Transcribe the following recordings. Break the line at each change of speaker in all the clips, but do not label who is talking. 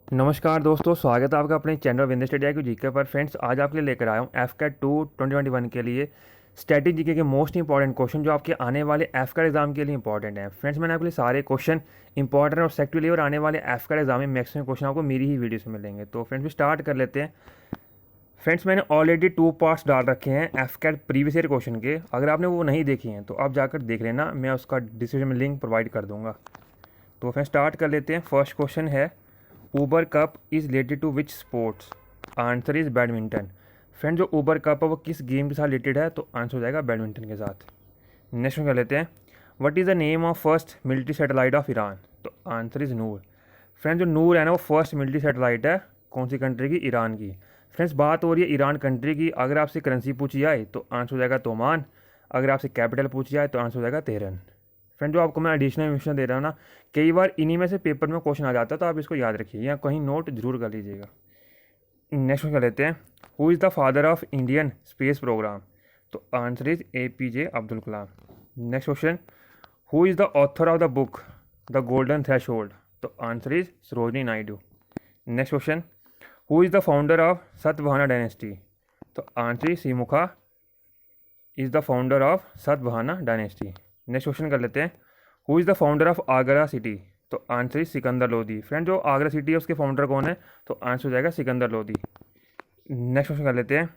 नमस्कार दोस्तों, स्वागत है आपका अपने चैनल विंध्य स्टडी की जीके पर। फ्रेंड्स, आज आपके लिए लेकर आया हूँ एफकेट 2 2021 के लिए स्टैटिक जीके के मोस्ट इंपॉर्टेंट क्वेश्चन जो आपके आने वाले एफकेट एग्जाम के लिए इंपॉर्टेंट है। फ्रेंड्स, मैंने आपके लिए सारे क्वेश्चन इंपॉर्टेंट और सेक्टिवली और आने वाले एफकेट एग्जाम में मैक्सिमम क्वेश्चन आपको मेरी ही वीडियो से मिलेंगे। तो फ्रेंड्स, भी स्टार्ट कर लेते हैं। फ्रेंड्स, मैंने ऑलरेडी 2 पार्ट्स डाल रखे हैं एफकेट प्रीवियस ईयर क्वेश्चन के। अगर आपने वो नहीं देखी हैं तो आप जाकर देख लेना, मैं उसका डिस्क्रिप्शन में लिंक प्रोवाइड कर दूँगा। तो फ्रेंड्स, स्टार्ट कर लेते हैं। फर्स्ट क्वेश्चन है, Uber cup is related to which sports? Answer is badminton. Friend, जो ऊबर कप है वो किस गेम के साथ रिलेटेड है? तो आंसर हो जाएगा बैडमिंटन के साथ। नेक्स्ट कर लेते हैं, what is the name of first military satellite of Iran? तो आंसर इज़ नूर। फ्रेंड, जो नूर है ना वो फर्स्ट मिलिट्री सैटेलाइट है कौन सी कंट्री की? ईरान की। फ्रेंड्स, बात हो रही है ईरान कंट्री की। अगर आपसे करेंसी पूछी जाए तो आंसर हो जाएगा तोमान। अगर आपसे कैपिटल पूछी जाए तो आंसर हो जाएगा तेहरान। फ्रेंड, जो आपको मैं एडिशनल इन्फॉर्मेशन दे रहा हूँ ना, कई बार इन्हीं में से पेपर में क्वेश्चन आ जाता है, तो आप इसको याद रखिए या कहीं नोट जरूर कर लीजिएगा। नेक्स्ट कर लेते हैं, who is the father of Indian space program? तो answer is APJ Abdul Kalam. Next question, who is the author of the book the golden threshold? तो answer is Sarojini Naidu. Next question, who is the founder of Satavahana dynasty? तो answer is Simuka is the founder of Satavahana dynasty. Next question कर लेते हैं, who is the founder of Agra city? तो answer is Sikandar Lodhi. Friend, जो Agra city है उसके founder कौन है? तो आंसर हो जाएगा सिकंदर लोधी। नेक्स्ट क्वेश्चन कर लेते हैं,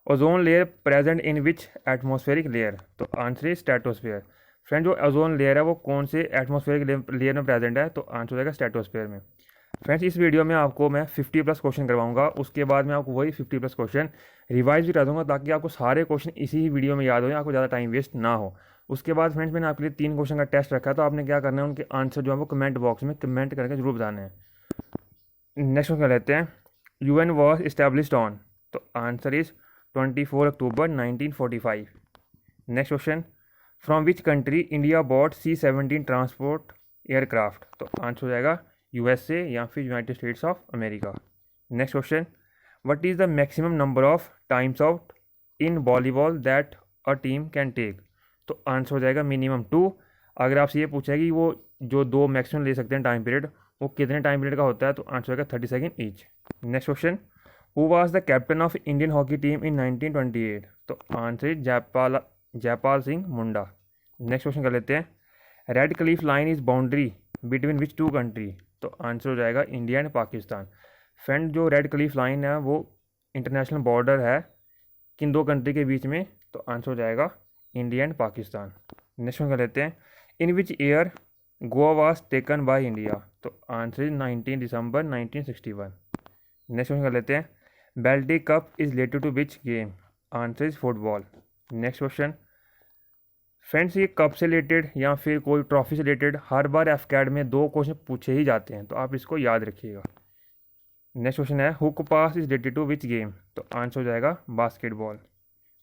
ozone layer present in which atmospheric layer? तो आंसर इज स्ट्रेटोस्फेयर। फ्रेंड, जो ओजोन लेयर है वो कौन से एटमॉस्फेरिक लेयर में प्रेजेंट है? तो आंसर हो जाएगा स्ट्रेटोस्फेयर में। फ्रेंड्स, इस वीडियो में आपको मैं 50+ क्वेश्चन करवाऊंगा। उसके बाद मैं आपको वही 50+ क्वेश्चन रिवाइज भी कर दूंगा ताकि आपको सारे क्वेश्चन इसी ही वीडियो में याद हो, आपको ज़्यादा टाइम वेस्ट ना हो। उसके बाद फ्रेंड्स, मैंने आपके लिए 3 क्वेश्चन का टेस्ट रखा है, तो आपने क्या करना है, उनके आंसर जो है वो कमेंट बॉक्स में कमेंट करके जरूर बताने हैं। नेक्स्ट कर लेते हैं, UN वॉज इस्टेब्लिश्ड ऑन? तो answer is 24 October 1945। Next question, from which country India bought C-17 transport aircraft? तो आंसर हो जाएगा USA या फिर United States of America. Next question, what is the maximum number of times out in volleyball that a team can take? तो answer हो जाएगा minimum 2। अगर आपसे ये पूछा है कि वो जो 2 मैक्सिमम ले सकते हैं टाइम पीरियड, वो कितने टाइम पीरियड का होता है? तो आंसर होगा 30 second each. Next question, who was the captain of Indian hockey team in 1928? तो answer is Jaipal Singh Munda. Next question कर लेते हैं, Radcliffe line is boundary between which 2 country? तो आंसर हो जाएगा इंडिया एंड पाकिस्तान। फ्रेंड, जो रेड क्लिफ लाइन है वो इंटरनेशनल बॉर्डर है किन 2 कंट्री के बीच में? तो आंसर हो जाएगा इंडिया एंड पाकिस्तान। नेक्स्ट कर लेते हैं, in which year Goa was taken by India? तो आंसर इज 19 दिसंबर 1961। नेक्स्ट कर लेते हैं, बेल्टी cup is related to which game? Answer is football. Next question, friends, ये कप से रिलेटेड या फिर कोई ट्रॉफी से रिलेटेड हर बार एफकेड में 2 क्वेश्चन पूछे ही जाते हैं, तो आप इसको याद रखिएगा। नेक्स्ट क्वेश्चन है, hook pass is related to which game? तो आंसर हो जाएगा basketball.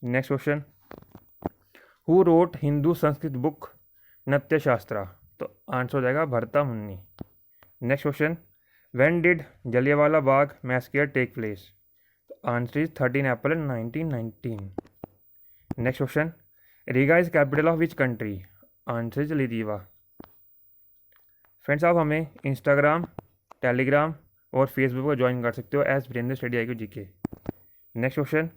Next question, who wrote Hindu Sanskrit book Nritya Shastra? तो आंसर हो जाएगा Bharata Muni. Next question, when did Jallianwala Bagh massacre take place? तो answer is 13 April 1919। Next question, Riga is capital of which country? Answer is Latvia. Friends, आप हमें Instagram, Telegram और Facebook पर join कर सकते हो as Virendra study IQ GK। Next question,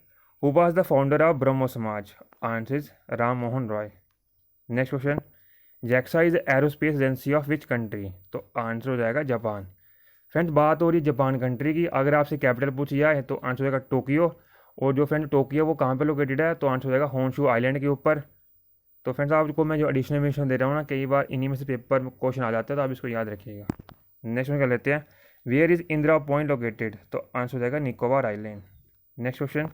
who was the founder of Brahmo Samaj? Answer is Ram Mohan Roy. Next question, JAXA is aerospace agency of which country? तो answer हो जाएगा जापान। फ्रेंड्स, बात हो रही है जापान कंट्री की। अगर आपसे कैपिटल पूछी जाए तो आंसर हो जाएगा टोक्यो। और जो फ्रेंड टोक्यो वो कहाँ पे लोकेटेड है? तो आंसर हो जाएगा होन्शू आइलैंड के ऊपर। तो फ्रेंड्स, आपको मैं जो एडिशनल इन्फॉर्मेशन दे रहा हूँ ना, कई बार इन्हीं में से पेपर में क्वेश्चन आ जाता है, तो आप इसको याद रखिएगा। नेक्स्ट में कर लेते हैं, where is Indira point located? तो आंसर हो जाएगा Nicobar island. Next question,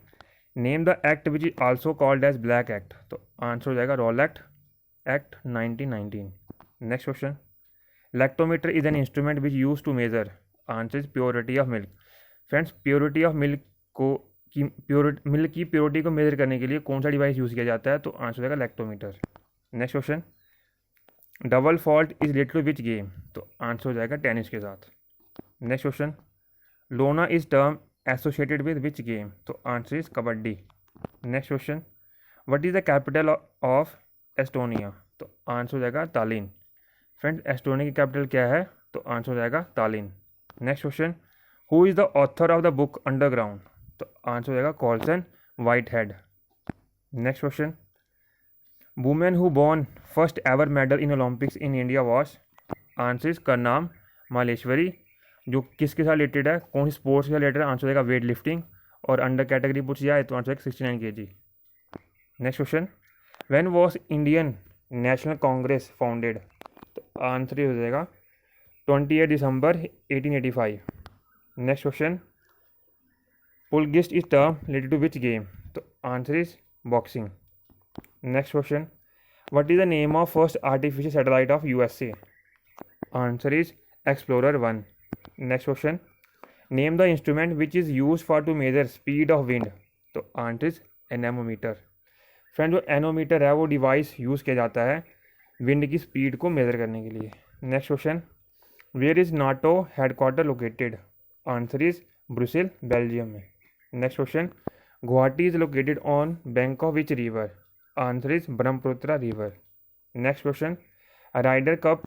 name the act which is also called as black act? तो आंसर हो जाएगा Rowlatt act 1919। Next question, lactometer is an instrument which use to measure? Answer is purity of milk. Friends, purity of milk को milk की purity को measure करने के लिए कौन सा डिवाइस यूज़ किया जाता है? तो आंसर हो जाएगा lactometer. Next question, double fault is related to which game? तो आंसर हो जाएगा टेनिस के साथ। Next question, Lona is term associated with which game? तो answer is kabaddi. Next question, what is the capital of Estonia? तो answer हो जाएगा Tallinn. Friends, Estonia की कैपिटल क्या है? तो आंसर हो जाएगा Tallinn. Next question, who is the author of the book Underground? तो आंसर हो जाएगा Colson Whitehead. Next question, women who won first ever medal in Olympics in India was? Answer is Karnam Malleswari. जो किसके साथ related है, कौन सी sports के रिलेटेड है? आंसर होगा वेट लिफ्टिंग। और अंडर कैटेगरी पूछ जाए तो आंसर है 69 kg। Next question, when was Indian National Congress founded? तो आंसर हो जाएगा 28 December 1885। Next question, pugilist is term related to which game? तो answer is boxing. Next question, what is the name of first artificial satellite of USA? Answer is explorer 1। Next question, name the instrument which is use for to measure speed of wind? तो answer is anemometer. Friend, जो anemometer है वो device use किया जाता है wind की speed को measure करने के लिए। Next question, where is NATO headquarter located? Answer is Brussels, Belgium में। Next question, Guwahati is located on bank of which river? Answer is Brahmaputra river. Next question, Ryder cup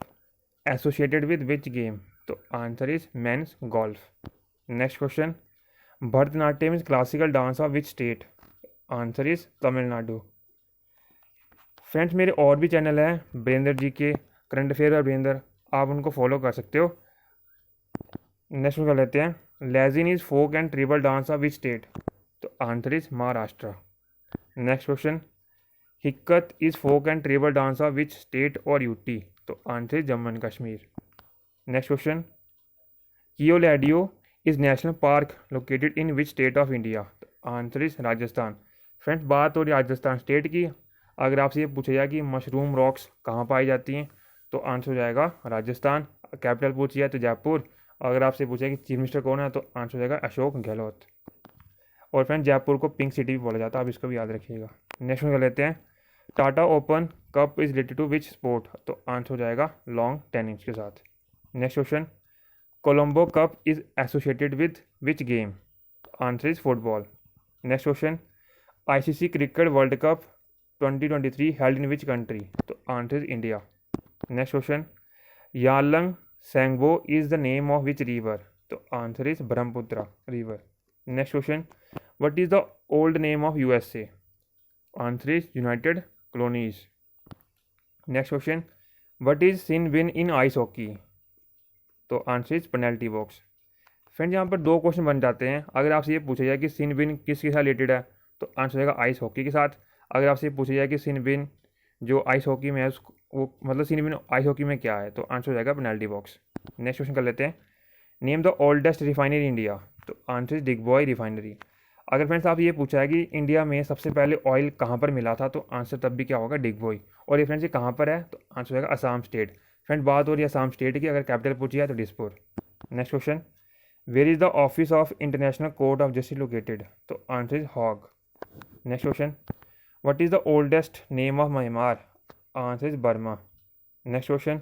associated with which game? तो answer is men's golf. Next question, Bharatanatyam is classical dance of which state? Answer is Tamil Nadu. Friends, मेरे और भी channel हैं वीरेंद्र जी के, current affair और वीरेंद्र, आप उनको follow कर सकते हो। नेक्स्ट कर लेते हैं, Lezim is folk and tribal dance of which state? तो answer is Maharashtra. Next question, Hikat is folk and tribal dance of which state और यूटी? तो answer is Jammu and Kashmir. Next question, Keoladeo is national park located in which state of India? तो answer is Rajasthan. Friends, बात हो रही Rajasthan state की। अगर आपसे ये पूछा जाए कि मशरूम रॉक्स कहाँ पाई जाती हैं तो आंसर हो जाएगा राजस्थान। कैपिटल पूछी जाए तो जयपुर। अगर आपसे पूछा कि चीफ मिनिस्टर कौन है तो आंसर हो जाएगा अशोक गहलोत। और फ्रेंड, जयपुर को पिंक सिटी भी बोला जाता है, आप इसको भी याद रखिएगा। नेक्स्ट कर लेते हैं, Tata open cup is related to which sport? तो आंसर हो जाएगा लॉन्ग टेनिस के साथ। Next question, Colombo cup is associated with which game? Answer is football. Next question, ICC cricket world cup 2023 held in which country? तो answer is India. Next question, Yarlung Tsangpo is the name of which river? तो answer is Brahmaputra river. Next question, what is the old name of USA? Answer is United Colonies. Next question, what is sin bin in ice hockey? तो answer is penalty box. Friends, यहाँ पर दो question बन जाते हैं। अगर आपसे ये पूछा जाए कि सिन विन किसके साथ रिलेटेड है तो आंसर होगा आइस हॉकी के साथ। अगर आपसे पूछा जाए कि सिन विन जो आइस हॉकी में है वो मतलब सिन विन आइस हॉकी में क्या है तो आंसर हो जाएगा पेनल्टी बॉक्स। नेक्स्ट क्वेश्चन कर लेते हैं, name the oldest refinery India? तो आंसर इज डिगबॉय रिफाइनरी। अगर फ्रेंड्स आप ये पूछा है कि इंडिया में सबसे पहले ऑयल कहाँ पर मिला था तो आंसर तब भी क्या होगा, डिगबॉय। और ये फ्रेंड्स ये कहाँ पर है तो आंसर होगा असम स्टेट। फ्रेंड, बात हो रही है असम स्टेट की, अगर कैपिटल पूछी है तो Dispur. Next question, where is the office of International Court of Justice located? तो answer is Hague. Next question, what is the oldest name of Myanmar? Answer is Burma. Next question,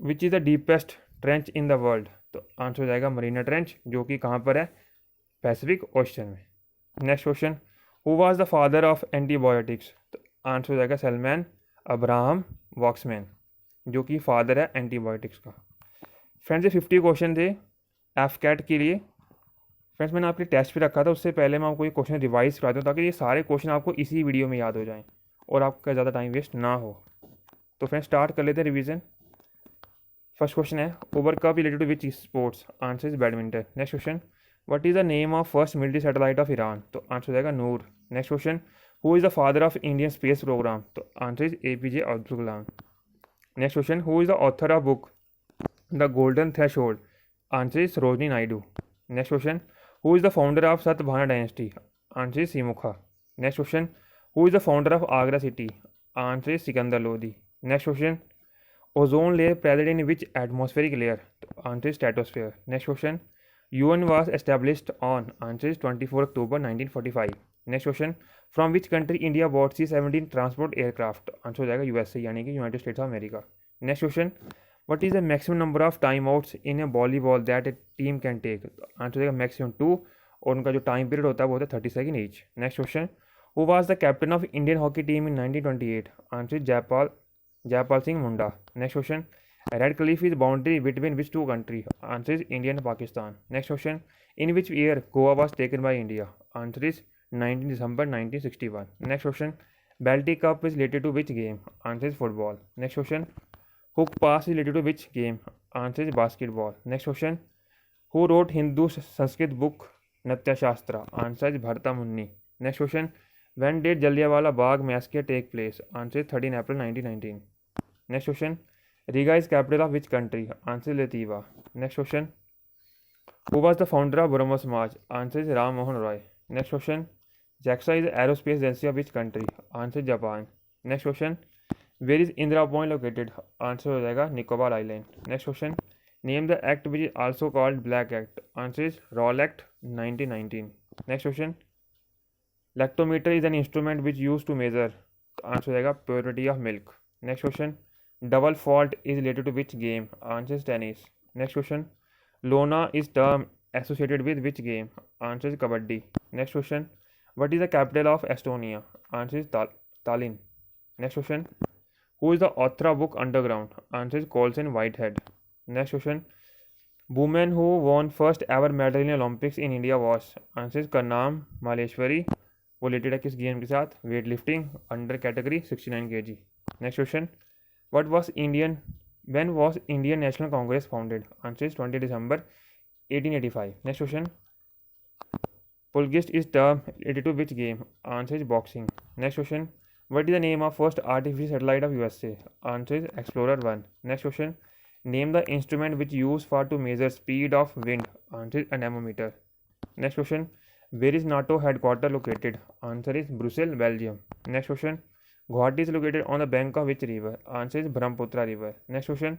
which is the deepest trench in the world? तो answer हो जाएगा Mariana trench, जो कि कहाँ पर है, Pacific Ocean में। Next question, who was the father of antibiotics? तो आंसर हो जाएगा सैलमैन अब्राहम वॉक्समैन, जो कि फादर है एंटीबायोटिक्स का। फ्रेंड्स, ये 50 क्वेश्चन थे एफ कैट के लिए। फ्रेंड्स, मैंने आपके टेस्ट भी रखा था, उससे पहले मैं आपको ये क्वेश्चन रिवाइज करा दूँ ताकि ये सारे क्वेश्चन आपको इसी वीडियो में याद हो जाएं और आपका ज़्यादा टाइम वेस्ट ना हो। तो फ्रेंड्स, स्टार्ट कर लेते हैं रिवीजन। फर्स्ट क्वेश्चन है, Uber cup related to which sports? Answer is badminton. Next question, what is the name of first military satellite of Iran? तो आंसर हो जाएगा Noor. Next question, who is the father of Indian space program? तो answer is APJ Abdul Kalam. Next question, who is the author of book the golden threshold? Answer is Sarojini Naidu. Next question, who is the founder of Satavahana dynasty? Answer is Simuka. Next question, who is the founder of Agra city? Answer is Sikandar Lodi. Next question, ozone layer present in which atmospheric layer? तो answer is stratosphere. Next question, UN was established on? Answer is 24 October 1945. Next question, from which country India bought C-17 transport aircraft? Answer हो जाएगा USA यानी कि United States of America. Next question, what is the maximum number of time outs in a volleyball that a team can take? Answer हो जाएगा maximum 2 और उनका जो time period होता है वो होता है 30 second each. Next question, who was the captain of Indian hockey team in 1928? Answer Jaipal Singh Munda. Next question, Red Cliff is boundary between which two countries? Answer is India and Pakistan. Next question. In which year Goa was taken by India? Answer is 19 December 1961. Next question. Baltic Cup is related to which game? Answer is football. Next question. Hook pass is related to which game? Answer is basketball. Next question. Who wrote Hindu Sanskrit book Natya Shastra? Answer is Bharata Munni. Next question. When did Jallianwala Bagh massacre take place? Answer is 13 April 1919. Next question. Riga is capital of which country? Answer is Lativa. Next question. Who was the founder of Brahmo Samaj? Answer is Ram Mohan Roy. Next question. JAXA is the aerospace agency of which country? Answer is Japan. Next question. Where is Indira Point located? Answer हो जाएगा Nicobar Island. Next question. Name the act which is also called Black Act. Answer is Rawl Act 1919. Next question. Lactometer is an instrument which used to measure. Answer हो जाएगा purity of milk. Next question. Double fault is related to which game? Answer is tennis. Next question. Lona is term associated with which game? Answer is kabaddi. Next question. What is the capital of Estonia? Answer is Tallinn. Next question. Who is the author of book Underground? Answer is Colson Whitehead. Next question. Woman who won first ever medal in Olympics in India was? Answer is Karnam Maleshwari. वो related है किस game के साथ? Weight lifting under category 69 kg. Next question. When was Indian National Congress founded? Answer is 20 December 1885. Next question. Polgist is term related to which game? Answer is boxing. Next question. What is the name of first artificial satellite of USA? Answer is Explorer 1. Next question. Name the instrument which used for to measure speed of wind. Answer is anemometer. Next question. Where is NATO headquarters located? Answer is Brussels, Belgium. Next question. Guwahati is located on the bank of which river? Answer is Brahmaputra river. Next question.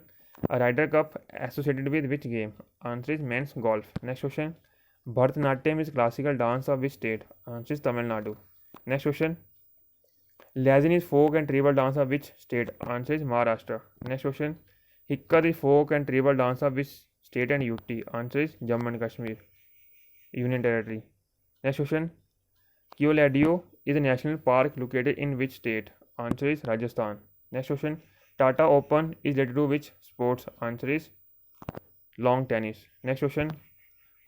A Ryder Cup associated with which game? Answer is men's golf. Next question. Bharatanatyam is classical dance of which state? Answer is Tamil Nadu. Next question. Lazin is folk and tribal dance of which state? Answer is Maharashtra. Next question. Hikkar is folk and tribal dance of which state and UT? Answer is Jammu and Kashmir Union Territory. Next question. Keoladeo is a national park located in which state? Answer is Rajasthan. Next question. Tata Open is related to which sports? Answer is long tennis. Next question.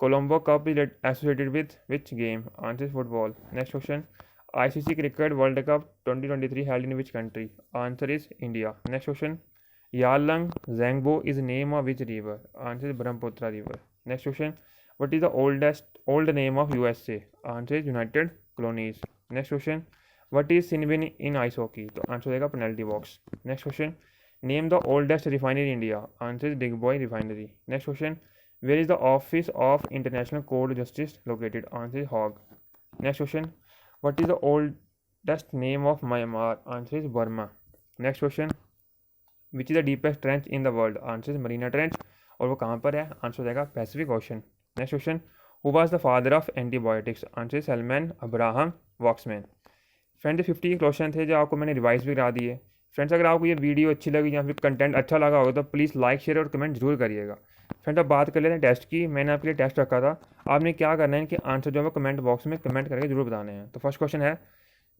Colombo Cup is associated with which game? Answer is football. Next question. ICC Cricket World Cup 2023 held in which country? Answer is India. Next question. Yarlung Zangbo is the name of which river? Answer is Brahmaputra river. Next question. What is the old name of USA? Answer is United Colonies. Next question. What is Sinbin in ice hockey? तो answer देगा penalty box. Next question. Name the oldest refinery in India. Answer is Digboy Refinery. Next question. Where is the Office of International Court of Justice located? Answer is Hague. Next question. What is the oldest name of Myanmar? Answer is Burma. Next question. Which is the deepest trench in the world? Answer is Marina Trench. और वो कहाँ पर है? Answer देगा Pacific ocean. Next question. Who was the father of antibiotics? Answer salmon Abraham Voxman. Friends 50 question थे जो आपको मैंने रिवाइज भी करा दिए. फ्रेंड्स अगर आपको ये वीडियो अच्छी लगी या फिर कंटेंट अच्छा लगा होगा तो प्लीज़ लाइक शेयर और कमेंट जरूर करिएगा. फ्रेंड्स अब बात कर लेते हैं टेस्ट की. मैंने आपके लिए टेस्ट रखा था. आपने क्या करना है कि आंसर जो है कमेंट बॉक्स में कमेंट करके जरूर बताने हैं. तो फर्स्ट क्वेश्चन है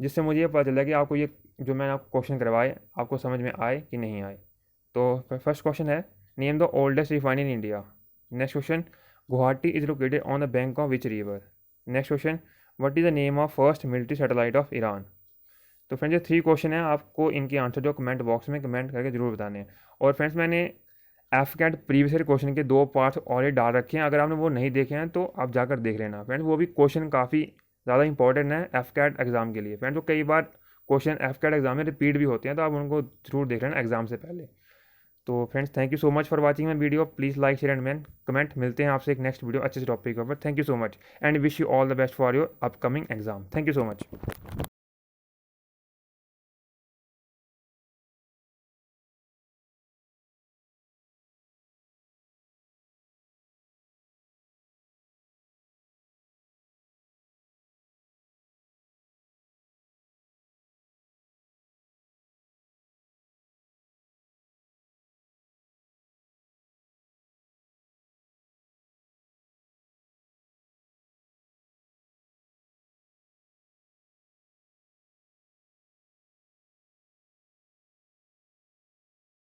जिससे मुझे ये पता चला कि आपको ये जो मैंने आपको क्वेश्चन करवाए आपको समझ में आए कि नहीं आए. तो फर्स्ट क्वेश्चन है name the oldest refinery in India. Next question. Guwahati is located on the bank of which river. Next question. What is the name of first military satellite of Iran. तो फ्रेंड्स ये 3 question है. आपको इनके answer जो comment box में comment करके जरूर बताने हैं. और फ्रेंड्स मैंने एफकैट प्रीवियस ईयर क्वेश्चन के 2 पार्ट्स ऑलरेडी डाल रखे हैं. अगर आपने वो नहीं देखे हैं तो आप जाकर देख लेना. फ्रेंड्स वो भी क्वेश्चन काफ़ी ज़्यादा इंपॉर्टेंट है एफकैट एग्जाम के लिए. फ्रेंड्स वो कई बार क्वेश्चन एफकैट एग्जाम में रिपीट भी होते हैं तो आप उनको जरूर देख लेना एग्जाम से पहले. तो friends thank you so much for watching my video. Please like share and comment. मिलते हैं आपसे एक नेक्स्ट वीडियो अच्छे से टॉपिक के ऊपर. Thank you so much and wish you all the best for your upcoming exam. Thank you so much.